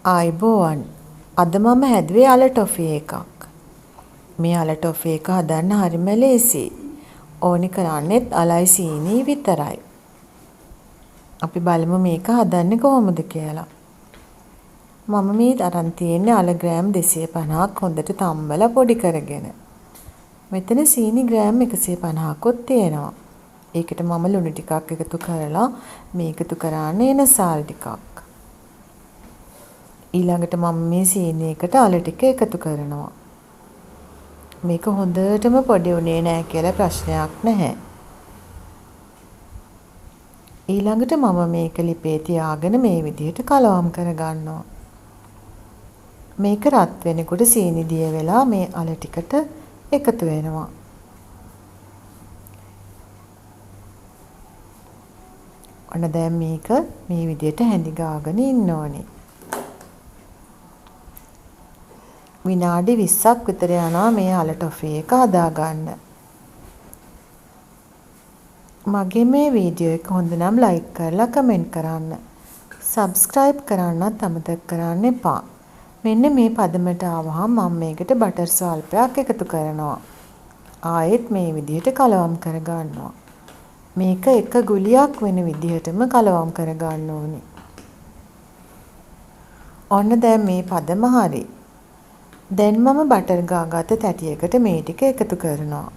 ආයිබෝවන් අද මම හැදුවේ අල ටොෆී එකක්. මේ අල ටොෆී එක හදන්න හරිම ලේසියි. ඕනි කරන්නේත් අලයි සීනි විතරයි. අපි බලමු මේක හදන්නේ කොහොමද කියලා. මම මේ අරන් තියෙන්නේ අල ග්‍රෑම් 250ක් හොඳට තම්බලා පොඩි කරගෙන. මෙතන සීනි ග්‍රෑම් 150කුත් තියෙනවා. ඒකට මම ලුණු ටිකක් එකතු කරලා මේ එකතු කරන්නේ එන සාල් ටිකක්. ඊළඟට මම මේ සීනි එකට අල ටික එකතු කරනවා. මේක හොඳටම පොඩි උනේ නැහැ කියලා ප්‍රශ්නයක් නැහැ. ඊළඟට මම මේක ලිපේ තියාගෙන මේ විදිහට කලවම් කරගන්නවා. මේක රත් වෙනකොට සීනි දිය වෙලා මේ අල ටිකට එකතු වෙනවා. ඔන්න දැන් මේක මේ විදිහට හැඳි ගාගෙන ඉන්න ඕනේ. විනාඩි 20ක් විතර යනවා මේ අල ටොෆී එක හදාගන්න. මගේ මේ වීඩියෝ එක හොඳ නම් ලයික් කරලා කමෙන්ට් කරන්න. සබ්ස්ක්‍රයිබ් කරන්නත් අමතක කරන්න එපා. මෙන්න මේ පදමට ආවහම මම මේකට බටර් ස්වල්පයක් එකතු කරනවා. ආයෙත් මේ විදිහට කලවම් කරගන්නවා. මේක එක ගුලියක් වෙන විදිහටම කලවම් කරගන්න ඕනේ. ඔන්න දැන් මේ පදම හරි. දැන් මම බටර් ගාගත්ත තැටියකට මේ ටික එකතු කරනවා.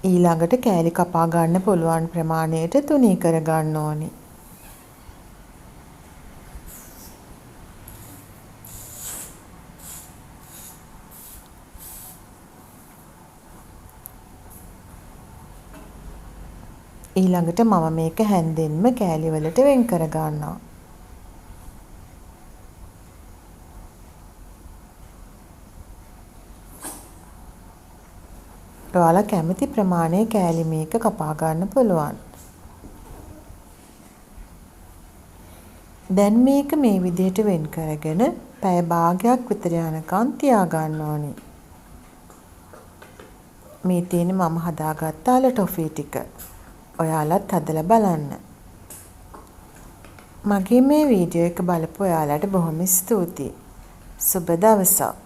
ඊළඟට කෑලි කපා ගන්න පුළුවන් ප්‍රමාණයට තුනී කර ගන්න ඕනේ. ඊළඟට මම මේක හැන්දෙන්ම කෑලි වලට වෙන් කර ගන්නවා. ඔයාලා කැමති ප්‍රමාණයේ කෑලි මේක කපා ගන්න පුළුවන්. දැන් මේක මේ විදිහට වෙන් කරගෙන පැය භාගයක් විතර යනකම් තියා ගන්න ඕනේ. මේ තියෙන මම හදාගත්ත අල ටොෆී ටික. ඔයාලත් හදලා බලන්න. මගේ මේ වීඩියෝ එක බලපු ඔයාලට බොහොම ස්තුතියි. සුබ දවසක්.